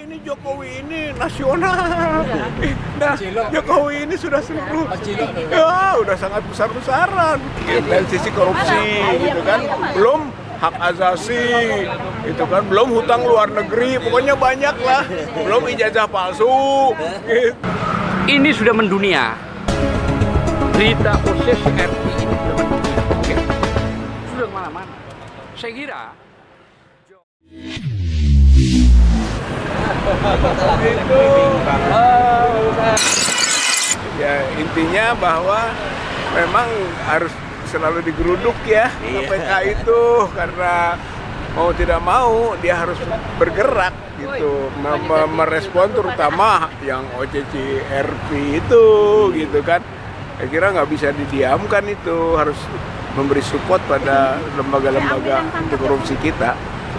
ini Jokowi ini nasional. Nah, Jokowi ini sudah seluruh. Ya, udah sangat besar-besaran. Dari sisi korupsi, gitu kan. Belum hak asasi, itu kan. Belum hutang luar negeri, pokoknya banyak lah. Belum ijazah palsu. Gitu. Ini sudah mendunia. Berita OSIS RI ini sudah mendunia. Oke. Sudah kemana-mana. Saya kira ya intinya bahwa memang harus selalu digeruduk ya KPK itu, karena mau tidak mau dia harus bergerak gitu, merespon terutama yang OCCRP itu gitu kan. Saya kira nggak bisa didiamkan, itu harus memberi support pada lembaga-lembaga anti korupsi kita.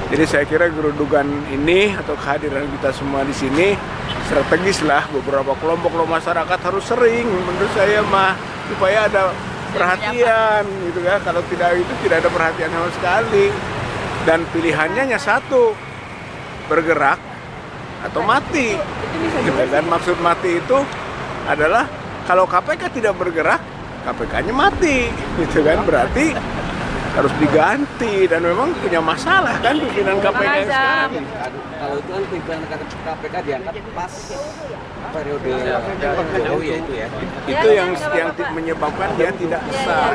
Jadi saya kira gerudukan ini atau kehadiran kita semua di sini strategis lah. Beberapa kelompok masyarakat harus sering, menurut saya mah, supaya ada perhatian gitu kan. Kalau tidak itu tidak ada perhatian sama sekali. Dan pilihannya hanya satu, bergerak atau mati. Gitu kan. Maksud mati itu adalah kalau KPK tidak bergerak, KPK-nya mati, gitu kan. Berarti harus diganti, dan memang punya masalah kan pimpinan KPK yang sekarang. Kalau itu kan pimpinan KPK diangkat pas periode Jokowi ya itu ya. Itu yang menyebabkan dia tidak sah.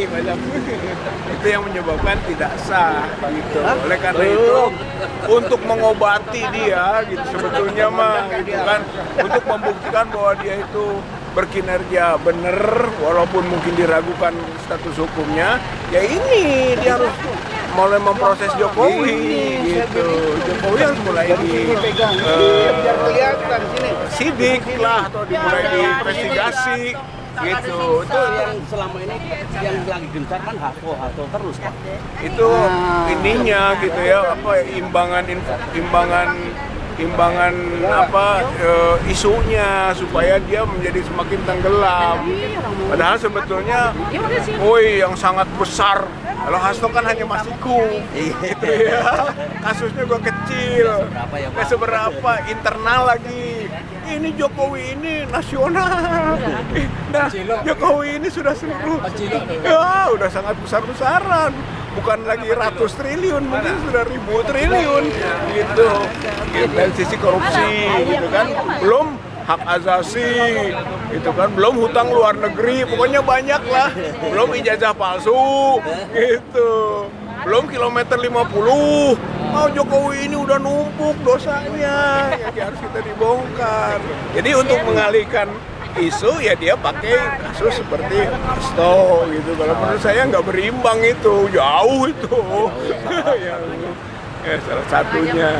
Macam itu yang menyebabkan tidak sah gitu. Oleh karena itu untuk mengobati dia gitu sebetulnya mah gitu kan, untuk membuktikan bahwa dia itu berkinerja benar walaupun mungkin diragukan status hukumnya, ya ini dia harus mulai memproses Jokowi gitu. Jokowi harus mulai sidik lah atau dimulai diinvestigasi gitu. Itu yang selama ini yang lagi gencar kan Hasto terus kan. Itu ininya gitu ya, apa imbangan apa isunya supaya dia menjadi semakin tenggelam. Padahal sebetulnya yang sangat besar. Kalau Hasto kan hanya masiku, gitu ya. Kasusnya gua kecil, nggak seberapa, internal lagi. Ini Jokowi ini nasional. Nah, Jokowi ini sudah seluruh. Ya, udah sangat besar-besaran. Bukan lagi ratus triliun, mungkin sudah ribu triliun, gitu. Dari sisi korupsi, gitu kan. Belum hak asasi, gitu kan. Belum hutang luar negeri, pokoknya banyak lah. Belum ijazah palsu, gitu. Belum kilometer 50. Jokowi ini udah numpuk dosanya, ya harus kita dibongkar. Jadi untuk mengalihkan isu ya dia pakai kasus seperti Hasto gitu. Kalau menurut saya nggak berimbang, itu jauh itu. ya salah satunya.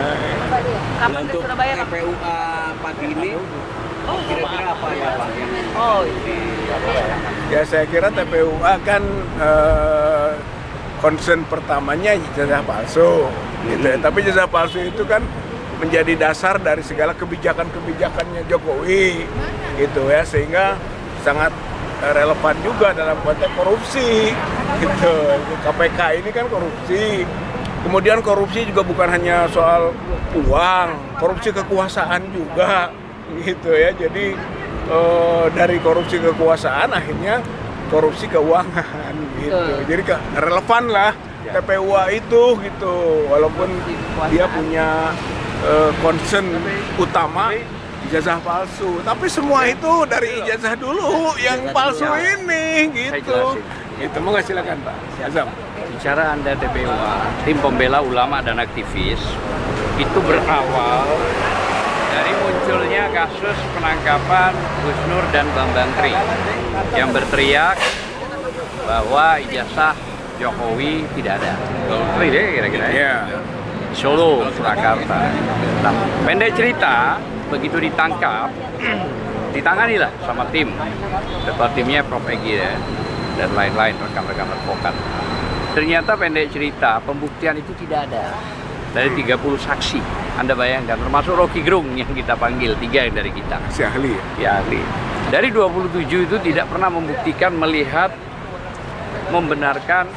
Untuk TPUA pagi ini kira-kira apa ya Pak? Ya saya kira TPUA kan concern pertamanya ijazah palsu gitu ya. Tapi ijazah palsu itu kan menjadi dasar dari segala kebijakan-kebijakannya Jokowi gitu ya, sehingga sangat relevan juga dalam konteks korupsi gitu. KPK ini kan korupsi. Kemudian korupsi juga bukan hanya soal uang, korupsi kekuasaan juga gitu ya. Jadi dari korupsi kekuasaan akhirnya korupsi keuangan gitu. Jadi relevan lah TPUA itu gitu, walaupun dia punya concern utama ijazah palsu, tapi semua itu dari ijazah dulu yang palsu ini gitu. Itu mau nggak, silakan Pak Azam. bicara Anda TPUA, tim pembela ulama dan aktivis, itu berawal dari munculnya kasus penangkapan Gus Nur dan Bambang Tri yang berteriak bahwa ijazah Jokowi tidak ada. Tri deh kira-kira ya. Solo, Surakarta. Nah, pendek cerita, begitu ditangkap, ditanganilah sama tim. Ketua timnya Prof. Egy ya, dan lain-lain rekan-rekan advokat. Ternyata pendek cerita, pembuktian itu tidak ada. Dari 30 saksi, Anda bayangkan, termasuk Rocky Gerung yang kita panggil, 3 yang dari kita. Si ahli ya? Ya, ahli. Dari 27 itu tidak pernah membuktikan, melihat, membenarkan,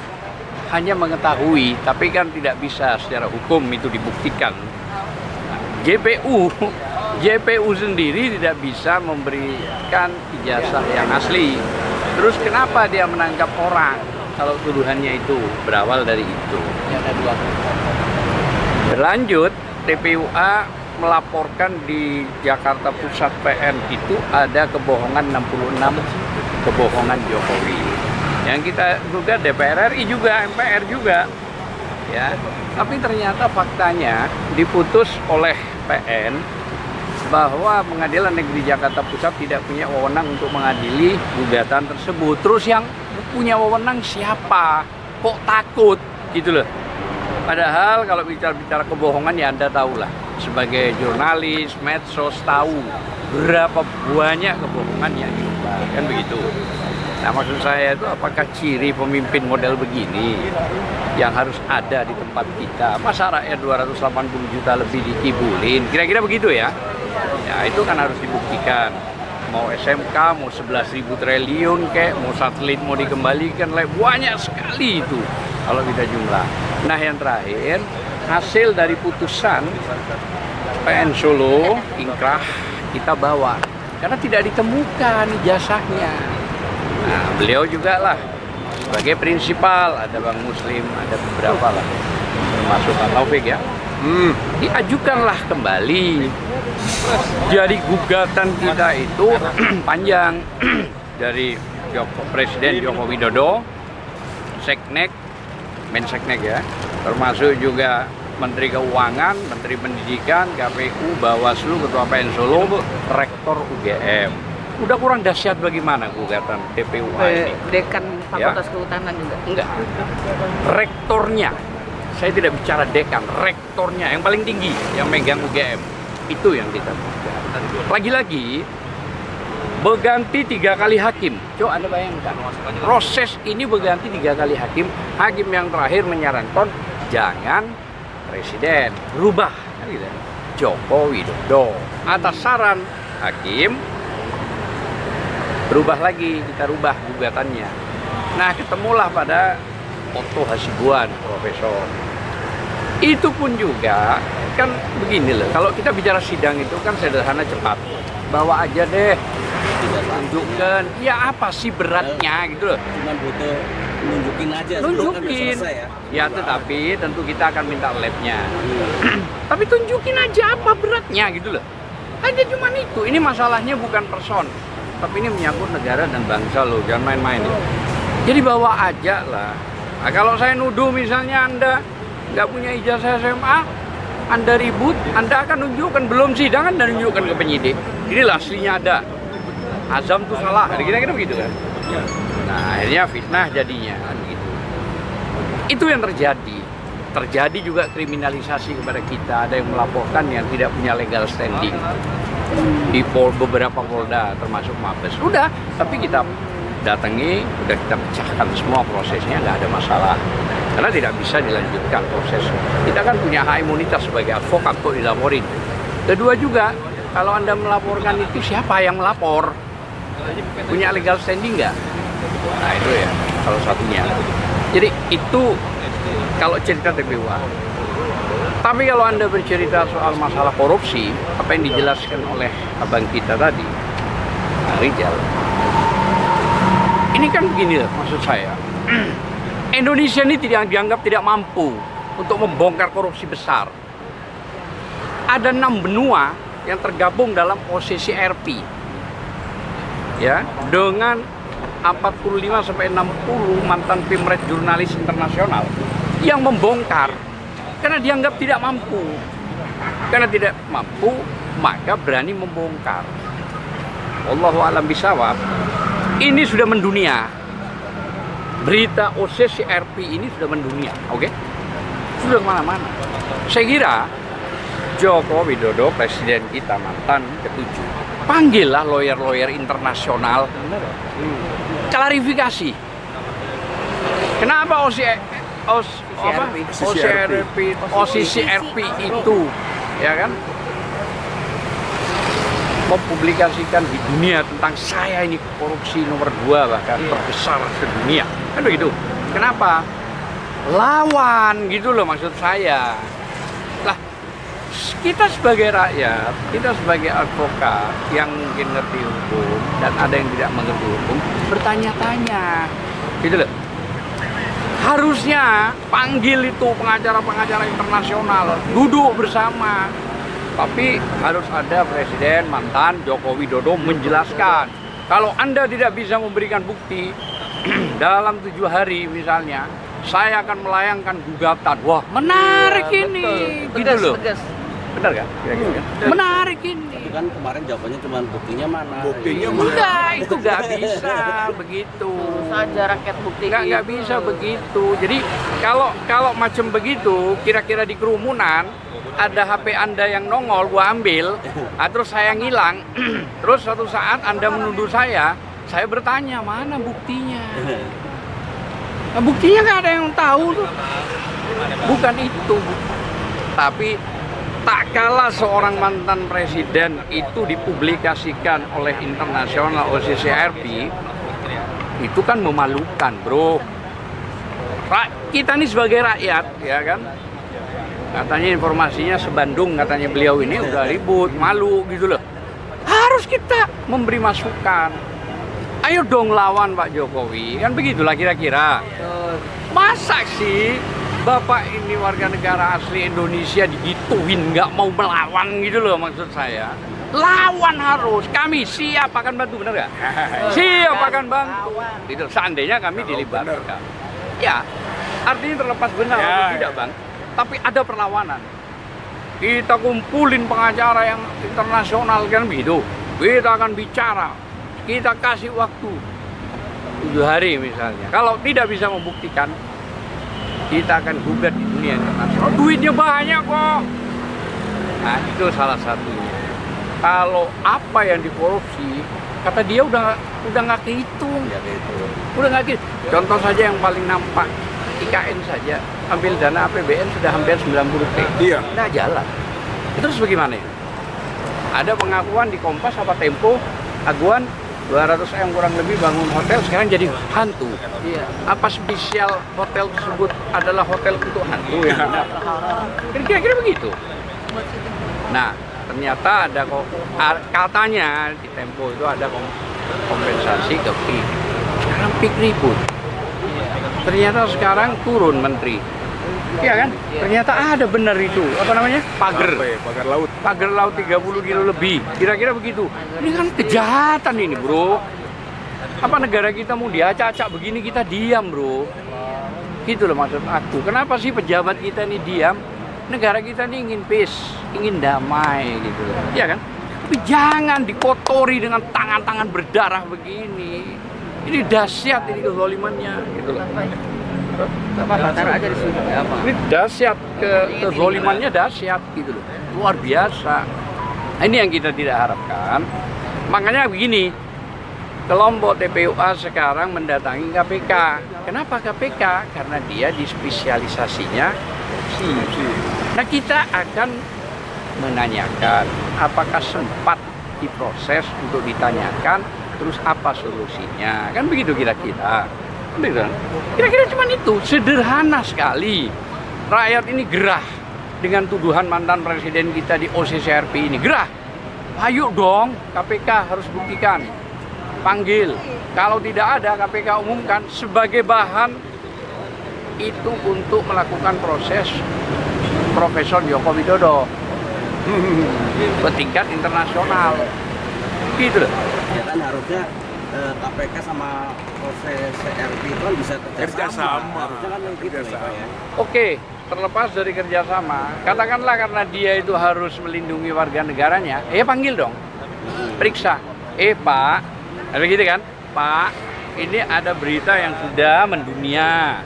hanya mengetahui, tapi kan tidak bisa secara hukum itu dibuktikan JPU sendiri tidak bisa memberikan ijazah yang asli. Terus kenapa dia menangkap orang kalau tuduhannya itu berawal dari itu? Berlanjut, TPUA melaporkan di Jakarta Pusat PN itu ada kebohongan 66 kebohongan Jokowi. Yang kita gugat DPR RI juga, MPR juga. Ya, tapi ternyata faktanya diputus oleh PN bahwa Pengadilan Negeri Jakarta Pusat tidak punya wewenang untuk mengadili gugatan tersebut. Terus yang punya wewenang siapa? Kok takut? Gitu loh. Padahal kalau bicara kebohongan ya Anda tahulah. Sebagai jurnalis, medsos tahu berapa banyak kebohongan yang diumbar. Kan begitu. Nah, maksud saya itu apakah ciri pemimpin model begini yang harus ada di tempat kita? Masa rakyat 280 juta lebih dikibulin? Kira-kira begitu ya? Ya, itu kan harus dibuktikan. Mau SMK, mau 11.000 triliun kayak, mau satelit mau dikembalikan, banyak sekali itu kalau kita jumlah. Nah, yang terakhir, hasil dari putusan PN Solo, ingkrah, kita bawa. Karena tidak ditemukan ijazahnya. Nah, beliau juga lah sebagai prinsipal, ada Bang Muslim, ada beberapa lah, termasuk Pak Taufik ya. Diajukanlah kembali. Jadi gugatan kita itu panjang dari Presiden Joko Widodo, Seknek, Menseknek ya, termasuk juga Menteri Keuangan, Menteri Pendidikan, KPU, Bawaslu, Ketua PN Solo, Rektor UGM. Udah kurang dahsyat bagaimana gugatan TPUA ini? Dekan Fakultas Kehutanan juga? Enggak. Rektornya, saya tidak bicara dekan, rektornya yang paling tinggi yang megang UGM. Itu yang kita gugat. Lagi-lagi, berganti 3 kali hakim. Coba Anda bayangkan, proses ini berganti 3 kali hakim. Hakim yang terakhir menyarankan, jangan presiden, berubah. Joko Widodo. Atas saran hakim, berubah lagi, kita rubah gugatannya. Nah, ketemulah pada Otto Hasibuan, profesor. Itu pun juga, kan begini loh, kalau kita bicara sidang itu kan sederhana cepat. Bawa aja deh, tunjukkan, ya apa sih beratnya gitu loh. Cuman butuh nunjukin aja. Nunjukin. Ya, tetapi tentu kita akan minta labnya. Tapi tunjukin aja apa beratnya gitu loh. Aja cuman itu, ini masalahnya bukan person. Tapi ini menyangkut negara dan bangsa loh, jangan main-main. Jadi bawa aja lah. Nah, kalau saya nuduh misalnya Anda nggak punya ijazah SMA, Anda ribut, Anda akan nunjukkan, belum sidang Anda nunjukkan ke penyidik. Inilah aslinya ada. Azam tuh salah, kira-kira begitu kan? Nah, akhirnya fitnah jadinya. Gitu. Itu yang terjadi. Terjadi juga kriminalisasi kepada kita. Ada yang melaporkan yang tidak punya legal standing. Di beberapa Polda termasuk Mabes. Udah, tapi kita datangi, udah kita pecahkan semua prosesnya, nggak ada masalah. Karena tidak bisa dilanjutkan proses. Kita kan punya hak imunitas sebagai advokat kok dilaporin. Kedua juga, kalau Anda melaporkan itu siapa yang melapor? Punya legal standing nggak? Nah itu ya, salah satunya. Jadi itu kalau cerita TPUA. Tapi kalau Anda bercerita soal masalah korupsi, apa yang dijelaskan oleh abang kita tadi, Rijal, ini kan begini loh maksud saya. Indonesia ini tidak dianggap tidak mampu untuk membongkar korupsi besar. Ada 6 benua yang tergabung dalam posisi RP, ya, dengan 45 sampai 60 mantan pimret jurnalis internasional yang membongkar. Karena dianggap tidak mampu. Karena tidak mampu, maka berani membongkar. Wallahu a'lam bishawab. Ini sudah mendunia. Berita OSIS RP ini sudah mendunia, oke? Sudah kemana-mana. Saya kira Joko Widodo, presiden kita mantan ke-7, panggillah lawyer-lawyer internasional, klarifikasi. Kenapa OCCRP itu, ya kan, mempublikasikan di dunia tentang saya ini korupsi nomor 2 bahkan terbesar sedunia, kan begitu? Kenapa? Lawan gitu loh maksud saya. Lah, kita sebagai rakyat, kita sebagai advokat yang mungkin ngerti hukum dan ada yang tidak mengerti hukum, bertanya-tanya, gitu loh. Harusnya panggil itu pengacara-pengacara internasional, duduk bersama. Tapi harus ada Presiden mantan Joko Widodo menjelaskan, kalau Anda tidak bisa memberikan bukti dalam 7 hari misalnya, saya akan melayangkan gugatan. Wah, menarik ini, gitu Tegas, loh. tegas. Benar kan? Kira-kira kan? Menarik ini. Tapi kan kemarin jawabannya cuma buktinya mana? Buktinya mana? Enggak, itu nggak bisa begitu. Saja rakyat bukti. Nggak bisa begitu. Jadi kalau macam begitu, kira-kira di kerumunan ada HP Anda yang nongol, gua ambil, terus saya ngilang, terus suatu saat Anda menuduh saya bertanya mana buktinya. Nah, buktinya nggak ada yang tahu tuh. Bukan itu. Tapi tak kalah seorang mantan presiden itu dipublikasikan oleh internasional OCCRP, itu kan memalukan, bro. Kita ini sebagai rakyat, ya kan? Katanya informasinya sebandung, katanya beliau ini udah ribut, malu gitu loh. Harus kita memberi masukan. Ayo dong lawan Pak Jokowi, kan begitulah kira-kira. Masa sih Bapak ini warga negara asli Indonesia digituin, nggak mau melawan gitu loh maksud saya. Lawan harus, kami siap akan bantu, benar nggak? Siap akan bantu. Itu seandainya kami dilibatkan. Ya, artinya terlepas benar atau tidak bang, tapi ada perlawanan. Kita kumpulin pengacara yang internasional kan begitu. Kita akan bicara, kita kasih waktu 7 hari misalnya. Kalau tidak bisa membuktikan, kita akan gugat di dunia internasional. Duitnya banyak kok. Nah itu salah satunya. Kalau apa yang dikorupsi, kata dia udah nggak kehitung. Udah nggak kehitung. Contoh saja yang paling nampak, IKN saja ambil dana APBN sudah hampir 90 T. Iya. Nggak jalan. Itu terus bagaimana ya? Ada pengakuan di Kompas apa Tempo, Aguan 200 M kurang lebih bangun hotel, sekarang jadi hantu. Iya. Apa spesial hotel tersebut adalah hotel untuk hantu ya? Kira-kira begitu. Nah, ternyata ada kok katanya di Tempo itu ada kompensasi ke PIK. Sekarang PIK ribut. Ternyata sekarang turun menteri. Iya kan? Ternyata ada benar itu. Apa namanya? Pagar. Pagar laut. Pagar laut 30 kilo lebih. Kira-kira begitu. Ini kan kejahatan ini, bro. Apa negara kita mau diacak-acak begini kita diam, bro? Gitu loh maksud aku. Kenapa sih pejabat kita ini diam? Negara kita ini ingin peace, ingin damai gitu loh. Iya kan? Tapi jangan dikotori dengan tangan-tangan berdarah begini. Ini dahsyat ini kezalimannya gitu loh. Bapak taruh aja di sini. Apa? Ini dahsyat, kezalimannya dahsyat gitu loh. Luar biasa. Nah, ini yang kita tidak harapkan. Makanya begini, kelompok TPUA sekarang mendatangi KPK. Kenapa KPK? Karena dia di spesialisasinya korupsi. Nah kita akan menanyakan apakah sempat diproses untuk ditanyakan, terus apa solusinya. Kan begitu kira-kira. Kira-kira cuma itu, sederhana sekali. Rakyat ini gerah dengan tuduhan mantan presiden kita di OCCRP ini. Gerah. Ayo dong, KPK harus buktikan. Panggil. Kalau tidak ada, KPK umumkan sebagai bahan itu untuk melakukan proses Profesor Joko Widodo bertingkat internasional. Gitu loh. Ya kan harusnya KPK sama OCCRP itu kan bisa kerjasama. Harusnya kan gitu ya. Oke, terlepas dari kerjasama, katakanlah karena dia itu harus melindungi warga negaranya, panggil dong, periksa. Pak, ada gitu kan? Pak, ini ada berita yang sudah mendunia.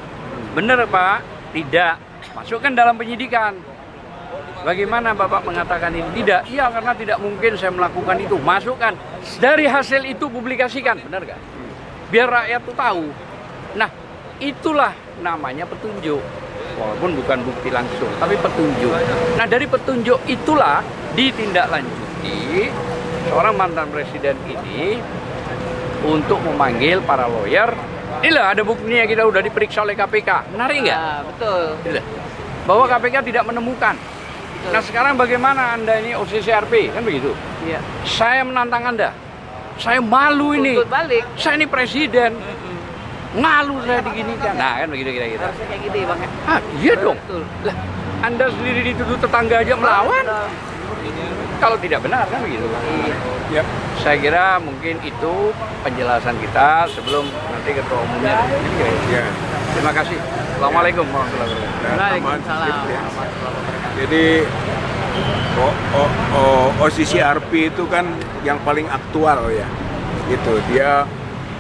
Benar Pak? Tidak. Masukkan dalam penyidikan. Bagaimana Bapak mengatakan ini tidak? Iya, karena tidak mungkin saya melakukan itu. Masukkan. Dari hasil itu publikasikan. Benar nggak? Biar rakyat tuh tahu. Nah, itulah namanya petunjuk. Walaupun bukan bukti langsung, tapi petunjuk. Nah, dari petunjuk itulah ditindaklanjuti seorang mantan presiden ini untuk memanggil para lawyer. Inilah ada buktinya, kita udah diperiksa oleh KPK. Menarik nggak? Ya, betul. Inilah. Bahwa KPK tidak menemukan. Nah sekarang bagaimana Anda ini OCCRP, kan begitu? Iya. Saya menantang Anda. Saya malu ini. Tuntut balik. Saya ini presiden. Malu saya diginikan. Nah kan begitu kira-kira. Harusnya kayak gitu ya Bang. Ah, iya dong. Betul. Lah, Anda sendiri dituduh tetangga aja melawan. Kalau tidak benar kan begitu. Ya. Saya kira mungkin itu penjelasan kita sebelum nanti ketua umumnya. Ya. Terima kasih. Assalamualaikum warahmatullahi wabarakatuh. Waalaikumsalam. Ya. Jadi OCCRP itu kan yang paling aktual ya. Gitu. Dia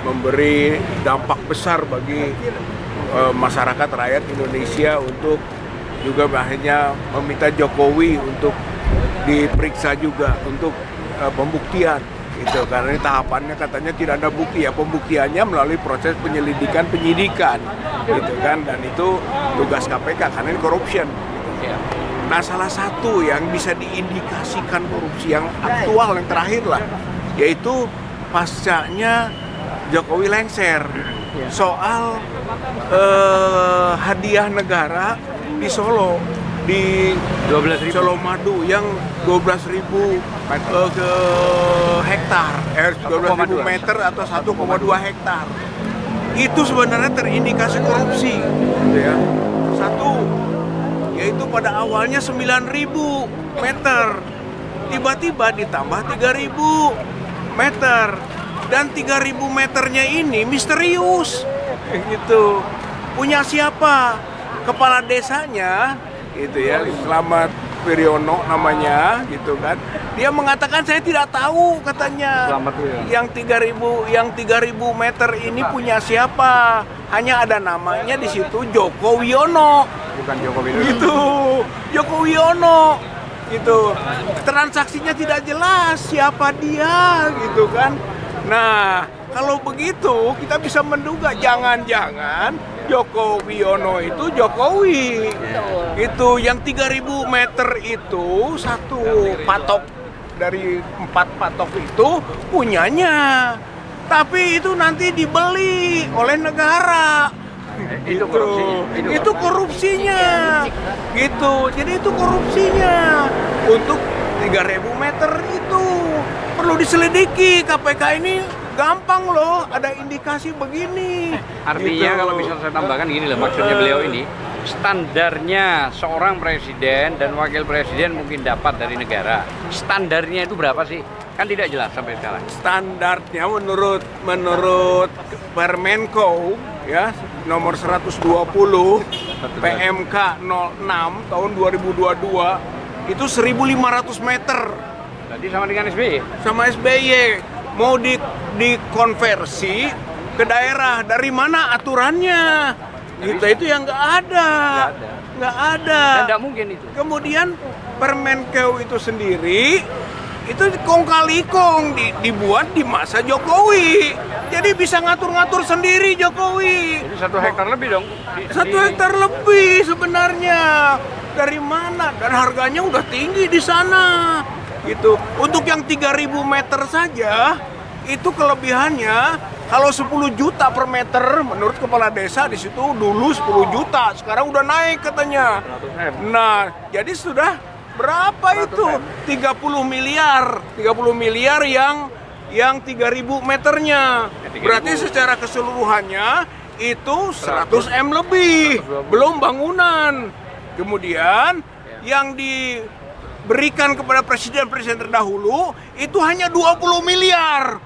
memberi dampak besar bagi masyarakat rakyat Indonesia untuk juga akhirnya meminta Jokowi untuk diperiksa juga untuk pembuktian gitu, karena ini tahapannya katanya tidak ada bukti ya, pembuktiannya melalui proses penyidikan gitu kan, dan itu tugas KPK karena ini corruption gitu. Nah salah satu yang bisa diindikasikan korupsi yang aktual yang terakhir lah yaitu pascanya Jokowi lengser soal hadiah negara di Solo, di 12.000 Solo Madu yang 12.000 ke hektar, 12.000 meter atau 1,2 hektar. Itu sebenarnya terindikasi korupsi, gitu ya. Satu, yaitu pada awalnya 9.000 meter, tiba-tiba ditambah 3.000 meter, dan 3.000 meternya ini misterius, gitu. Punya siapa? Kepala desanya, gitu ya, Slamet Wiryono namanya, gitu kan. Dia mengatakan saya tidak tahu katanya. Slamet Wiryono. Yang 3.000 meter ini punya siapa? Hanya ada namanya di situ Joko Wiono. Bukan Joko Widodo. Gitu. Joko Wiono. Gitu. Transaksinya tidak jelas siapa dia, gitu kan. Nah, kalau begitu kita bisa menduga jangan-jangan Joko Wiono itu Jokowi. Itu yang 3.000 meter itu satu patok dari 4 patok itu punyanya. Tapi itu nanti dibeli oleh negara. Itu korupsi. Itu korupsinya. Gitu. Jadi itu korupsinya. Untuk 3.000 meter itu perlu diselidiki. KPK ini gampang loh, ada indikasi begini. Artinya gitu. kalau bisa saya tambahkan gini loh, maksudnya beliau ini standarnya seorang presiden dan wakil presiden mungkin dapat dari negara. Standarnya itu berapa sih? Kan tidak jelas sampai sekarang. Standarnya menurut Permenko ya nomor 120 PMK 06 tahun 2022 itu 1.500 meter. Jadi sama dengan SBY. Sama SBY mau dikonversi ke daerah, dari mana aturannya? Gitu, itu yang nggak ada. Dan tidak mungkin itu. Kemudian Permenkeu itu sendiri itu kong kali kong dibuat di masa Jokowi. Jadi bisa ngatur-ngatur sendiri Jokowi. Jadi 1 hektar lebih dong. 1 hektar lebih sebenarnya. Dari mana? Dan harganya udah tinggi di sana. Gitu. Untuk yang 3.000 meter saja itu kelebihannya kalau 10 juta per meter menurut kepala desa di situ dulu 10 juta, sekarang udah naik katanya. Nah, jadi sudah berapa itu? 30 miliar yang 3.000 meternya. Berarti secara keseluruhannya itu 100 M lebih, belum bangunan. Kemudian yang diberikan kepada presiden-presiden terdahulu itu hanya 20 miliar.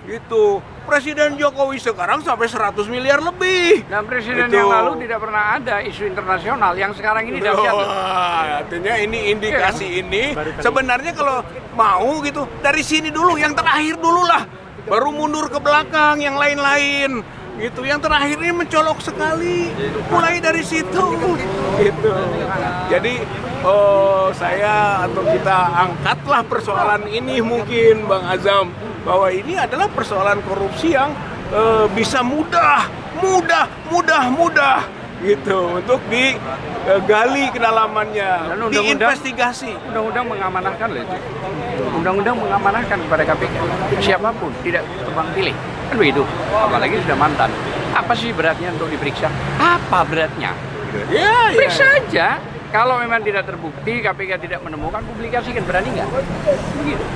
Gitu. Presiden Jokowi sekarang sampai 100 miliar lebih. Dan presiden Itu. yang lalu tidak pernah ada isu internasional, yang sekarang ini dahsyat. Artinya ini indikasi ini sebenarnya kalau mau gitu dari sini dulu, yang terakhir dulu lah, baru mundur ke belakang yang lain-lain. Gitu. Yang terakhir ini mencolok sekali, mulai dari situ. Gitu. Jadi saya atau kita angkatlah persoalan ini mungkin Bang Azam, bahwa ini adalah persoalan korupsi yang bisa mudah gitu untuk digali kedalamannya, diinvestigasi. Undang-undang mengamanahkan loh itu. Undang-undang mengamanahkan kepada KPK siapapun tidak tebang pilih, kan begitu. Apalagi sudah mantan. Apa sih beratnya untuk diperiksa? Apa beratnya? Ya, Periksa aja. Kalau memang tidak terbukti, KPK tidak menemukan, publikasikan, berani nggak?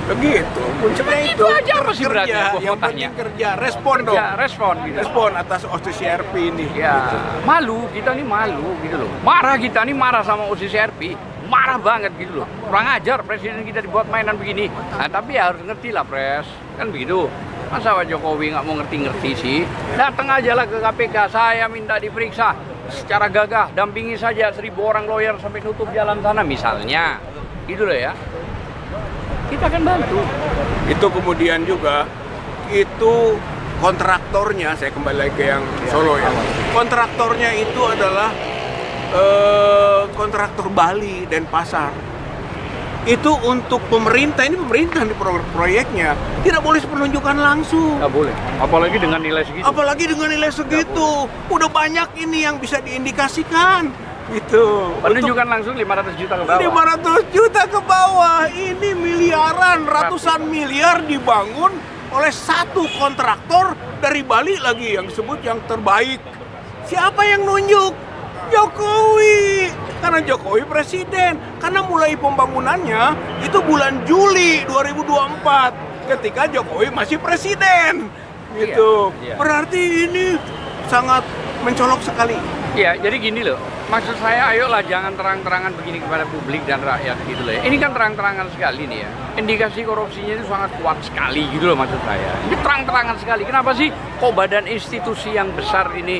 Begitu. Kuncinya Itu aja apa sih berarti? Yang penting kerja, respon dong. Ya, respon gitu. Respon atas OCCRP ini. Ya, malu, kita nih malu gitu loh. Marah kita nih marah sama OCCRP. Marah banget gitu loh. Kurang ajar presiden kita dibuat mainan begini. Nah, tapi ya harus ngerti lah pres. Kan begitu. Masa Pak Jokowi nggak mau ngerti-ngerti sih? Datang aja lah ke KPK, saya minta diperiksa secara gagah, dampingi saja 1.000 orang lawyer sampai nutup jalan sana misalnya. Gitu loh ya. Kita akan bantu. Itu kemudian juga, itu kontraktornya, saya kembali lagi ke yang Solo ya. Kontraktornya itu adalah kontraktor Bali dan Pasar. Itu untuk pemerintah, ini pemerintah di proyeknya tidak boleh penunjukan langsung. Nggak boleh, apalagi dengan nilai segitu. Apalagi dengan nilai segitu. Udah banyak ini yang bisa diindikasikan. Gitu. Penunjukan langsung 500 juta ke bawah. 500 juta ke bawah. Ini miliaran, ratusan miliar dibangun oleh satu kontraktor dari Bali lagi yang disebut yang terbaik. Siapa yang nunjuk? Jokowi. Karena Jokowi presiden. Karena mulai pembangunannya itu bulan Juli 2024 ketika Jokowi masih presiden. Gitu. Iya. Berarti ini sangat mencolok sekali. Ya, jadi gini loh. Maksud saya, ayolah jangan terang-terangan begini kepada publik dan rakyat gitu loh ya. Ini kan terang-terangan sekali nih ya. Indikasi korupsinya itu sangat kuat sekali gitu loh maksud saya. Ini terang-terangan sekali. Kenapa sih kok badan institusi yang besar ini,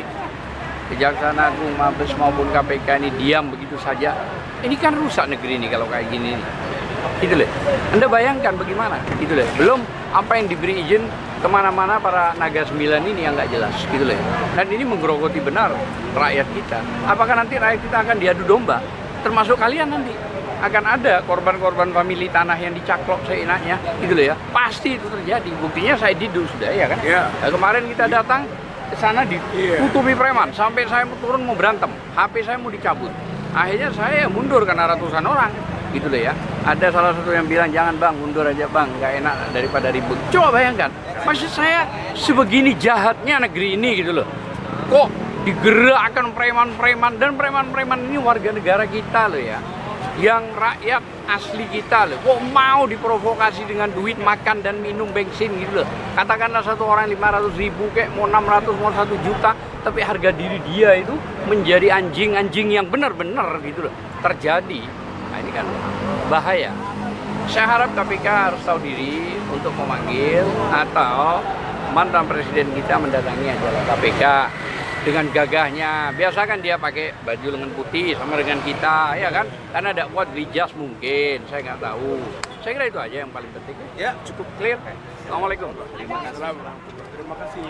Kejaksaan Agung, Mabes maupun KPK ini diam begitu saja? Ini kan rusak negeri ini kalau kayak gini nih. Gitu loh. Anda bayangkan bagaimana? Gitu loh. Belum apa yang diberi izin kemana-mana para naga 9 ini yang nggak jelas gitu loh. Dan ini menggerogoti benar rakyat kita. Apakah nanti rakyat kita akan diadu domba? Termasuk kalian nanti. Akan ada korban-korban famili tanah yang dicaklok seenaknya gitu loh ya. Pasti itu terjadi. Buktinya saya didu sudah ya kan. Yeah. Nah, kemarin kita datang ke sana ditutupi preman sampai saya turun mau berantem. HP saya mau dicabut. Akhirnya saya mundur karena ratusan orang gitu loh ya. Ada salah satu yang bilang, jangan bang, mundur aja bang, nggak enak daripada ribut. Coba bayangkan, maksud saya sebegini jahatnya negeri ini gitu loh. Kok digerakkan preman-preman, dan preman-preman ini warga negara kita loh ya. Yang rakyat asli kita loh, kok mau diprovokasi dengan duit makan dan minum bensin gitu loh. Katakanlah satu orang 500.000 kayak mau 600 mau 1 juta, tapi harga diri dia itu menjadi anjing-anjing yang benar-benar gitu loh terjadi. Nah ini kan bahaya. Saya harap KPK harus tahu diri untuk memanggil atau mantan presiden kita mendatangi aja KPK dengan gagahnya. Biasakan dia pakai baju lengan putih sama dengan kita, ya kan? Karena ada buat beli jas mungkin, saya nggak tahu. Saya kira itu aja yang paling penting. Ya, cukup Clear? Assalamualaikum. Terima kasih.